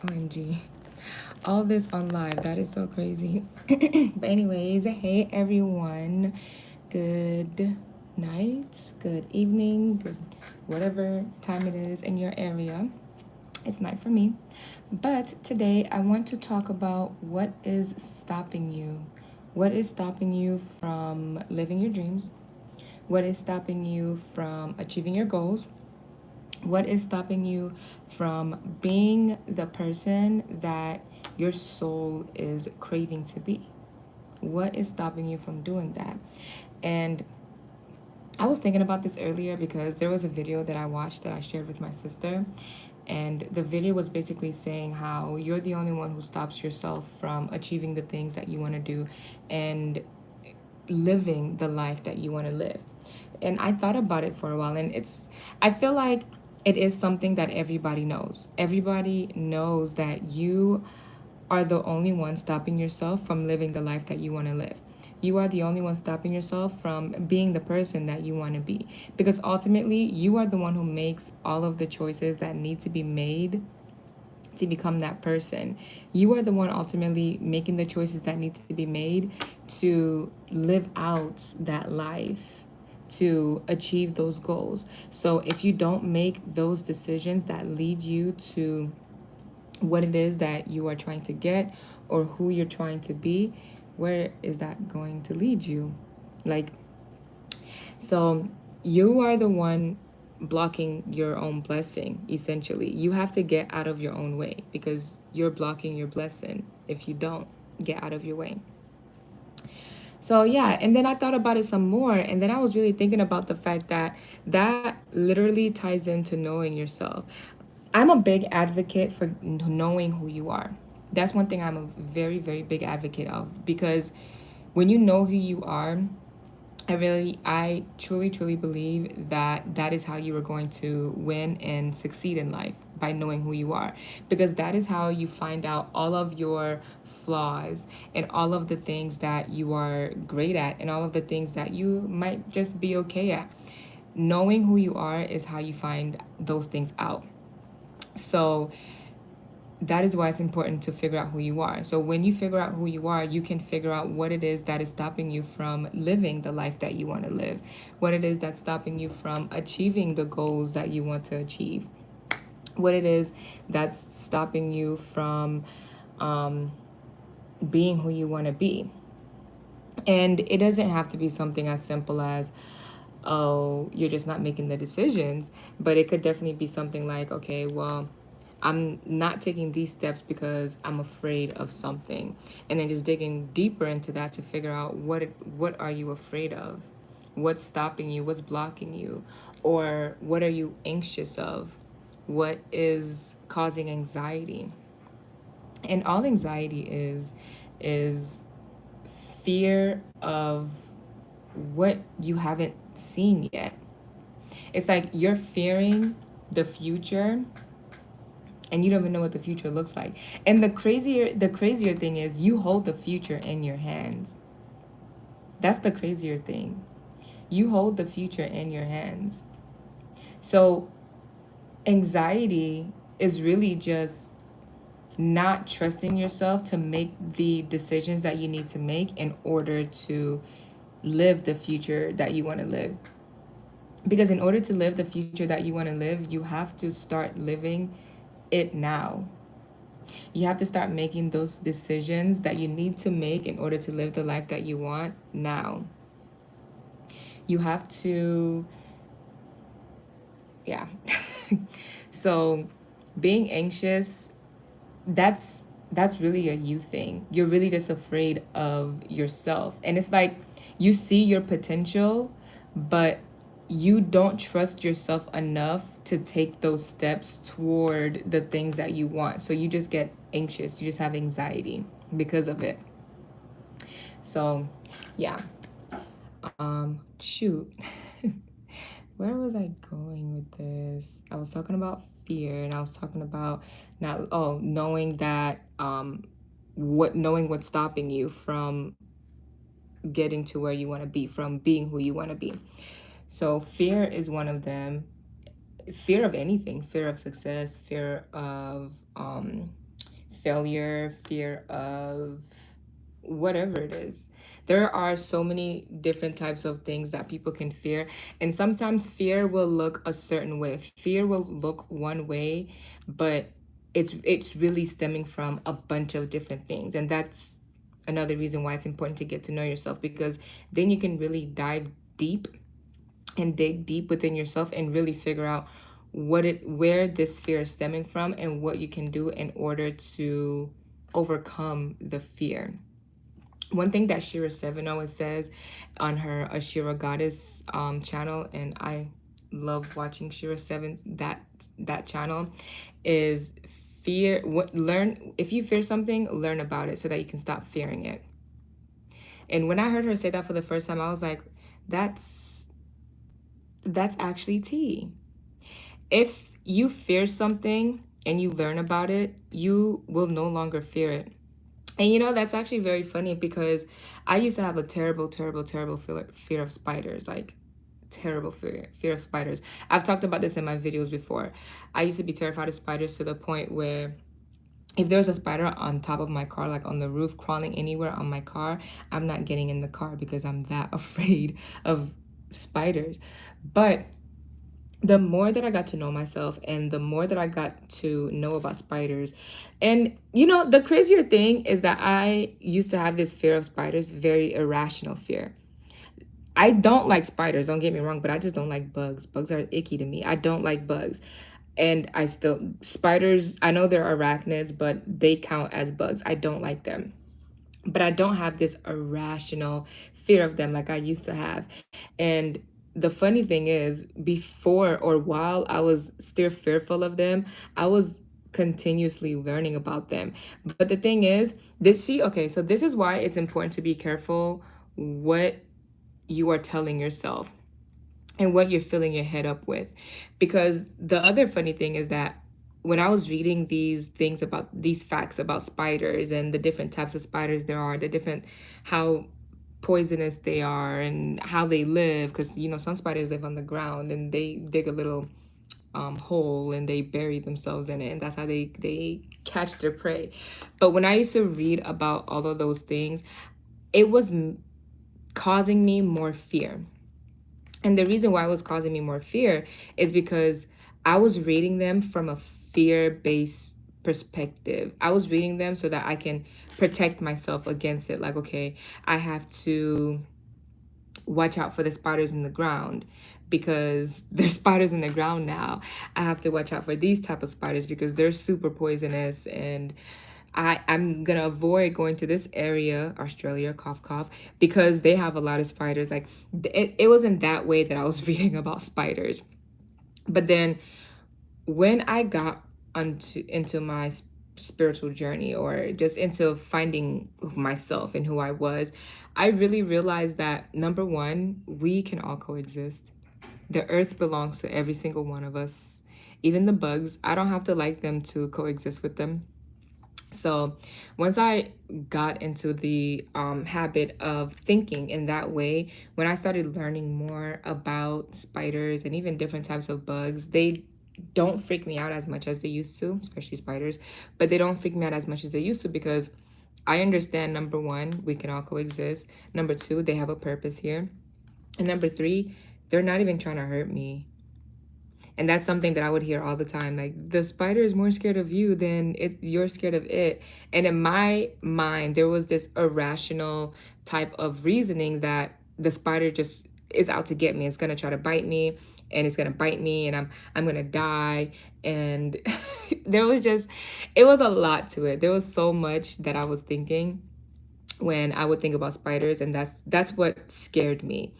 OMG. All this on live. That is so crazy. But anyways, hey everyone. Good night, good evening, good whatever time it is in your area. It's night for me. But today I want to talk about what is stopping you. What is stopping you from living your dreams? What is stopping you from achieving your goals? What is stopping you from being the person that your soul is craving to be? What is stopping you from doing that? And I was thinking about this earlier because there was a video that I watched that I shared with my sister. And the video was basically saying how you're the only one who stops yourself from achieving the things that you want to do and living the life that you want to live. And I thought about it for a while, and I feel like it is something that everybody knows. Everybody knows that you are the only one stopping yourself from living the life that you want to live. You are the only one stopping yourself from being the person that you want to be. Because ultimately, you are the one who makes all of the choices that need to be made to become that person. You are the one ultimately making the choices that need to be made to live out that life, to achieve those goals. So if you don't make those decisions that lead you to what it is that you are trying to get or who you're trying to be, where is that going to lead you? Like, so you are the one blocking your own blessing, essentially. You have to get out of your own way because you're blocking your blessing if you don't get out of your way. So yeah, and then I thought about it some more, and then I was really thinking about the fact that that literally ties into knowing yourself. I'm a big advocate for knowing who you are. That's one thing I'm a very, very big advocate of because when you know who you are, I truly, truly believe that that is how you are going to win and succeed in life by knowing who you are. Because that is how you find out all of your flaws and all of the things that you are great at and all of the things that you might just be okay at. Knowing who you are is how you find those things out. So, that is why it's important to figure out who you are. So when you figure out who you are, you can figure out what it is that is stopping you from living the life that you want to live, what it is that's stopping you from achieving the goals that you want to achieve, what it is that's stopping you from being who you want to be. And it doesn't have to be something as simple as, oh, you're just not making the decisions, but it could definitely be something like, okay, well, I'm not taking these steps because I'm afraid of something. And then just digging deeper into that to figure out what are you afraid of? What's stopping you? What's blocking you? Or what are you anxious of? What is causing anxiety? And all anxiety is fear of what you haven't seen yet. It's like you're fearing the future and you don't even know what the future looks like. And the crazier thing is you hold the future in your hands. That's the crazier thing. You hold the future in your hands. So anxiety is really just not trusting yourself to make the decisions that you need to make in order to live the future that you want to live. Because in order to live the future that you want to live, you have to start living it now. You have to start making those decisions that you need to make in order to live the life that you want now. You have to, yeah. So being anxious, that's really a you thing. You're really just afraid of yourself. And it's like you see your potential, but you don't trust yourself enough to take those steps toward the things that you want. So you just get anxious. You just have anxiety because of it. So, yeah. Shoot. Where was I going with this? I was talking about fear and I was talking about not knowing that knowing what's stopping you from getting to where you want to be, from being who you want to be. So fear is one of them. Fear of anything, fear of success, fear of failure, fear of whatever it is. There are so many different types of things that people can fear, and sometimes fear will look a certain way. Fear will look one way, but it's really stemming from a bunch of different things, and that's another reason why it's important to get to know yourself, because then you can really dive deep and dig deep within yourself and really figure out where this fear is stemming from and what you can do in order to overcome the fear. One thing that Shira Seven always says on her Ashira Goddess channel, and I love watching Shira Seven's that channel, is fear. What learn if you fear something, learn about it so that you can stop fearing it. And when I heard her say that for the first time, I was like, that's actually tea. If you fear something and you learn about it, you will no longer fear it. And you know, that's actually very funny because I used to have a terrible, terrible, terrible fear of spiders. Like, terrible fear of spiders. I've talked about this in my videos before. I used to be terrified of spiders to the point where if there's a spider on top of my car, like on the roof, crawling anywhere on my car, I'm not getting in the car because I'm that afraid of spiders. But the more that I got to know myself and the more that I got to know about spiders, and you know, the crazier thing is that I used to have this fear of spiders, very irrational fear. I don't like spiders, don't get me wrong, but I just don't like bugs. Bugs are icky to me. I don't like bugs. And spiders, I know they're arachnids, but they count as bugs. I don't like them. But I don't have this irrational fear of them like I used to have. And the funny thing is, before or while I was still fearful of them, I was continuously learning about them. But the thing is, okay, so this is why it's important to be careful what you are telling yourself and what you're filling your head up with. Because the other funny thing is that when I was reading these things about these facts about spiders and the different types of spiders there are, the different how poisonous they are and how they live, because you know some spiders live on the ground and they dig a little hole and they bury themselves in it, and that's how they catch their prey. But when I used to read about all of those things, it was causing me more fear. And the reason why it was causing me more fear is because I was reading them from a fear-based perspective. I was reading them so that I can protect myself against it. Like, okay, I have to watch out for the spiders in the ground because there's spiders in the ground now. I have to watch out for these type of spiders because they're super poisonous, and I'm gonna avoid going to this area, Australia, cough cough, because they have a lot of spiders. Like it wasn't that way that I was reading about spiders. But then when I got into my spiritual journey, or just into finding myself and who I was, I really realized that number one, we can all coexist. The earth belongs to every single one of us, even the bugs. I don't have to like them to coexist with them. So once I got into the habit of thinking in that way, when I started learning more about spiders and even different types of bugs, they don't freak me out as much as they used to, especially spiders, but they don't freak me out as much as they used to because I understand, number one, we can all coexist. Number two, they have a purpose here. And number three, they're not even trying to hurt me. And that's something that I would hear all the time. Like, the spider is more scared of you than you're scared of it. And in my mind, there was this irrational type of reasoning that the spider just is out to get me. It's gonna try to bite me, and it's gonna bite me, and I'm gonna die. And it was a lot to it. There was so much that I was thinking when I would think about spiders, and that's what scared me.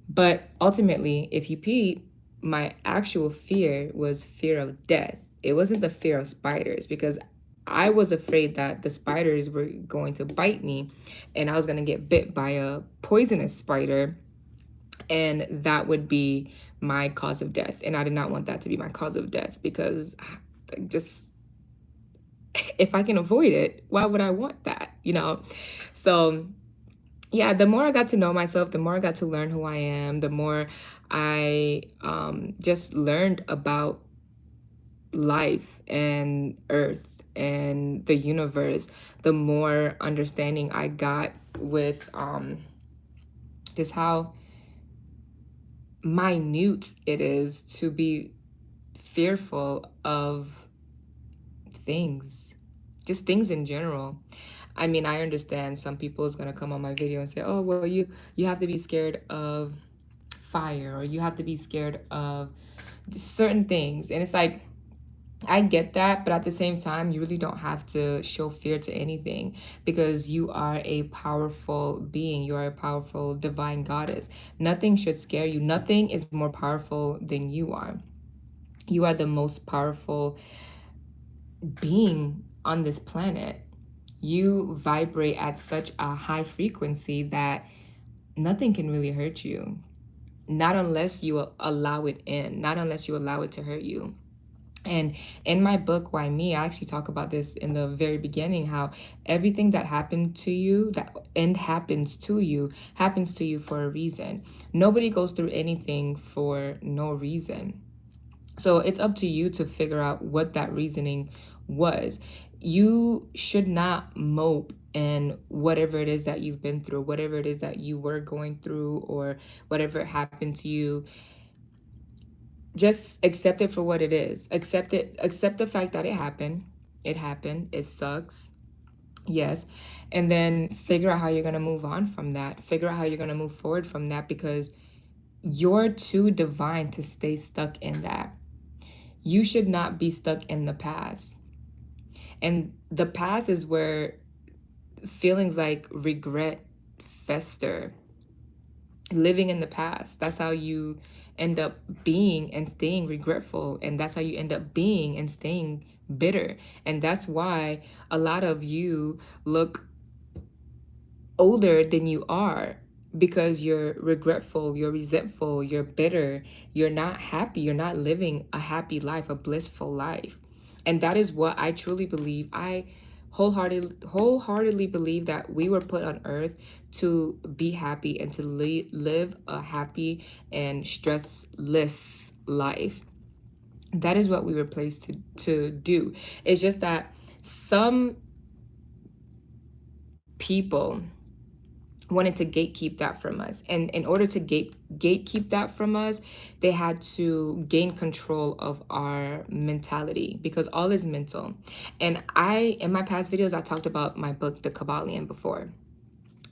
But ultimately, if you peep, my actual fear was fear of death. It wasn't the fear of spiders, because I was afraid that the spiders were going to bite me and I was going to get bit by a poisonous spider, and that would be my cause of death. And I did not want that to be my cause of death, because just if I can avoid it, why would I want that, you know? So yeah, the more I got to know myself, the more I got to learn who I am, the more I just learned about life and earth and the universe, the more understanding I got with just how minute it is to be fearful of things, just things in general. I mean, I understand some people is gonna come on my video and say, "Oh, well, you have to be scared of fire, or you have to be scared of certain things," and it's like, I get that, but at the same time, you really don't have to show fear to anything, because you are a powerful being. You are a powerful divine goddess. Nothing should scare you. Nothing is more powerful than you are. You are the most powerful being on this planet. You vibrate at such a high frequency that nothing can really hurt you. Not unless you allow it in, not unless you allow it to hurt you. And in my book, Why Me, I actually talk about this in the very beginning, how everything that happened to you, that and happens to you for a reason. Nobody goes through anything for no reason. So it's up to you to figure out what that reasoning was. You should not mope in whatever it is that you've been through, whatever it is that you were going through, or whatever happened to you. Just accept it for what it is. Accept it. Accept the fact that it happened. It happened. It sucks. Yes. And then figure out how you're going to move on from that. Figure out how you're going to move forward from that, because you're too divine to stay stuck in that. You should not be stuck in the past. And the past is where feelings like regret fester. Living in the past, that's how you end up being and staying regretful, and that's how you end up being and staying bitter. And that's why a lot of you look older than you are, because you're regretful, you're resentful, you're bitter, you're not happy, you're not living a happy life, a blissful life. And that is what I truly believe. I wholeheartedly believe that we were put on earth to be happy and to live a happy and stressless life. That is what we were placed to do. It's just that some people wanted to gatekeep that from us, and in order to gatekeep that from us, they had to gain control of our mentality, because all is mental. And in my past videos, I talked about my book, The Kybalion, before.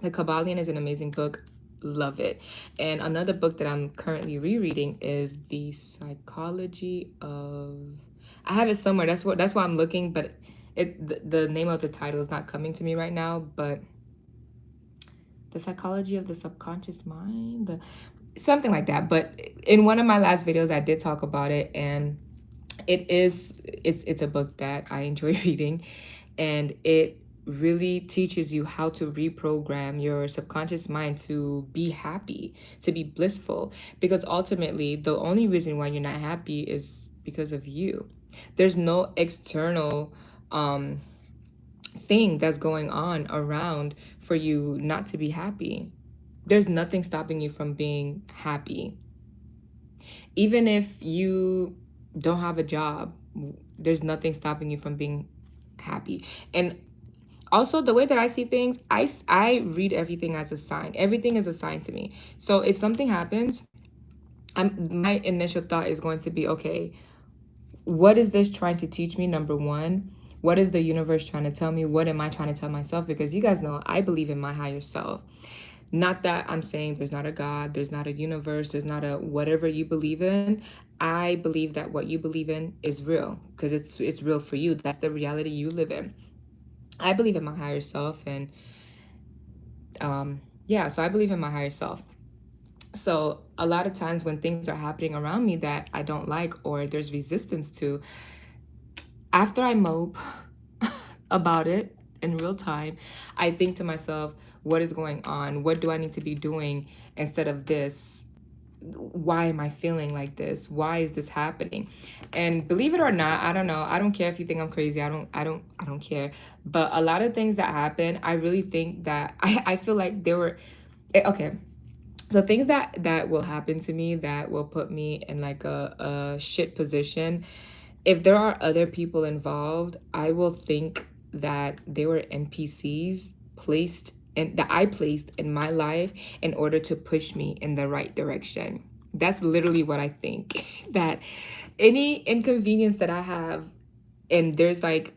The Kybalion is an amazing book. Love it. And another book that I'm currently rereading is The Psychology of, I have it somewhere, that's why I'm looking, but the name of the title is not coming to me right now. But The Psychology of the Subconscious Mind, something like that. But in one of my last videos, I did talk about it, and it's a book that I enjoy reading, and it really teaches you how to reprogram your subconscious mind to be happy, to be blissful, because ultimately the only reason why you're not happy is because of you. There's no external thing that's going on around for you not to be happy. There's nothing stopping you from being happy. Even if you don't have a job, there's nothing stopping you from being happy. And also, the way that I see things, I read everything as a sign. Everything is a sign to me. So if something happens, my initial thought is going to be, okay, what is this trying to teach me? Number one, what is the universe trying to tell me? What am I trying to tell myself? Because you guys know I believe in my higher self. Not that I'm saying there's not a God, there's not a universe, there's not a whatever you believe in. I believe that what you believe in is real, because it's real for you. That's the reality you live in. I believe in my higher self, and yeah, so I believe in my higher self. So a lot of times when things are happening around me that I don't like, or there's resistance to, after I mope about it in real time, I think to myself, what is going on? What do I need to be doing instead of this? Why am I feeling like this? Why is this happening? And believe it or not, I don't know. I don't care if you think I'm crazy. I don't care. But a lot of things that happen, I really think that I feel like they were okay. So things that will happen to me that will put me in like a shit position, if there are other people involved, I will think that they were NPCs placed and that I placed in my life in order to push me in the right direction. That's literally what I think. That any inconvenience that I have and there's like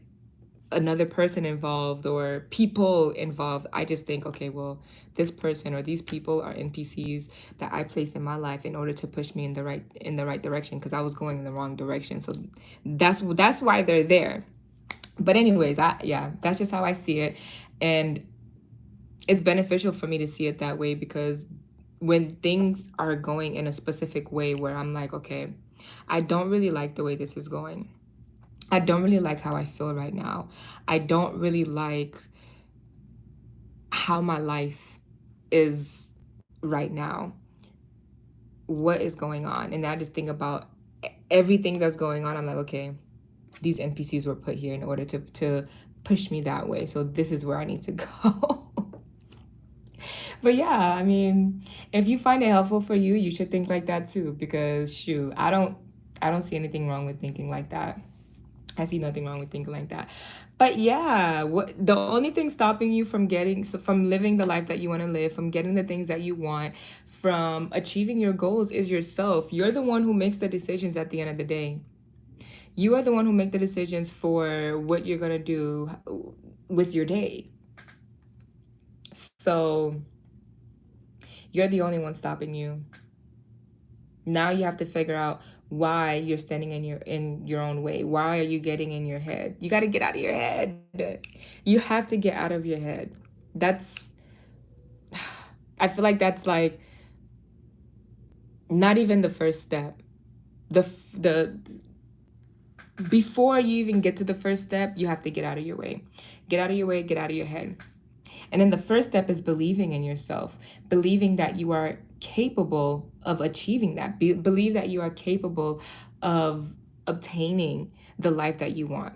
another person involved or people involved, I just think, okay, well, this person or these people are NPCs that I placed in my life in order to push me in the right direction because I was going in the wrong direction. So that's why they're there. But anyways, yeah, that's just how I see it. And it's beneficial for me to see it that way because when things are going in a specific way where I'm like, okay, I don't really like the way this is going. I don't really like how I feel right now. I don't really like how my life is right now. What is going on? And I just think about everything that's going on. I'm like, okay, these NPCs were put here in order to push me that way. So this is where I need to go. But yeah, I mean, if you find it helpful for you, you should think like that too. Because shoot, I don't see anything wrong with thinking like that. I see nothing wrong with thinking like that. But yeah, what the only thing stopping you from from living the life that you want to live, from getting the things that you want, from achieving your goals is yourself. You're the one who makes the decisions at the end of the day. You are the one who make the decisions for what you're going to do with your day. So, you're the only one stopping you. Now you have to figure out why you're standing in your own way. Why are you getting in your head? You got to get out of your head. You have to get out of your head. That's I feel like that's like not even the first step. The before you even get to the first step, you have to get out of your way. Get out of your way, get out of your head. And then the first step is believing in yourself, believing that you are capable of achieving that. Believe that you are capable of obtaining the life that you want.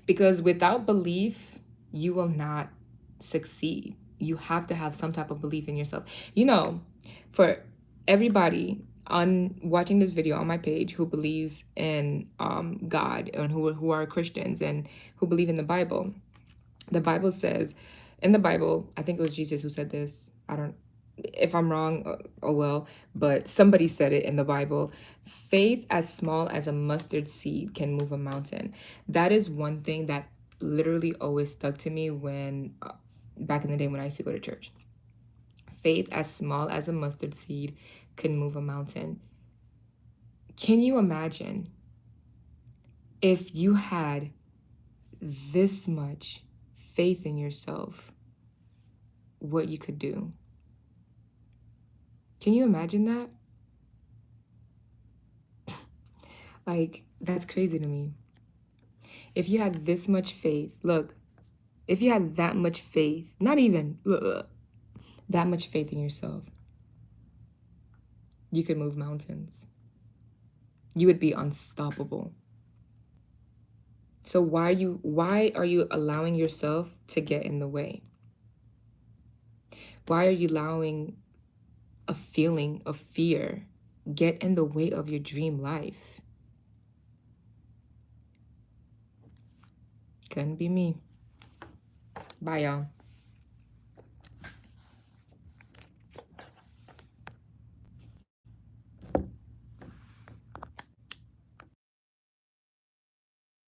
Because without belief, you will not succeed. You have to have some type of belief in yourself. You know, for everybody on watching this video on my page who believes in God and who are Christians and who believe in the Bible says, in the Bible, I think it was Jesus who said this. I don't, if I'm wrong, oh well, but somebody said it in the Bible. Faith as small as a mustard seed can move a mountain. That is one thing that literally always stuck to me when, back in the day when I used to go to church. Faith as small as a mustard seed can move a mountain. Can you imagine if you had this much faith in yourself, what you could do? Can you imagine that? Like, that's crazy to me. If you had this much faith, look, if you had that much faith, not even that much faith in yourself, you could move mountains. You would be unstoppable. So why are you allowing yourself to get in the way? Why are you allowing a feeling of fear get in the way of your dream life? Couldn't be me. Bye, y'all.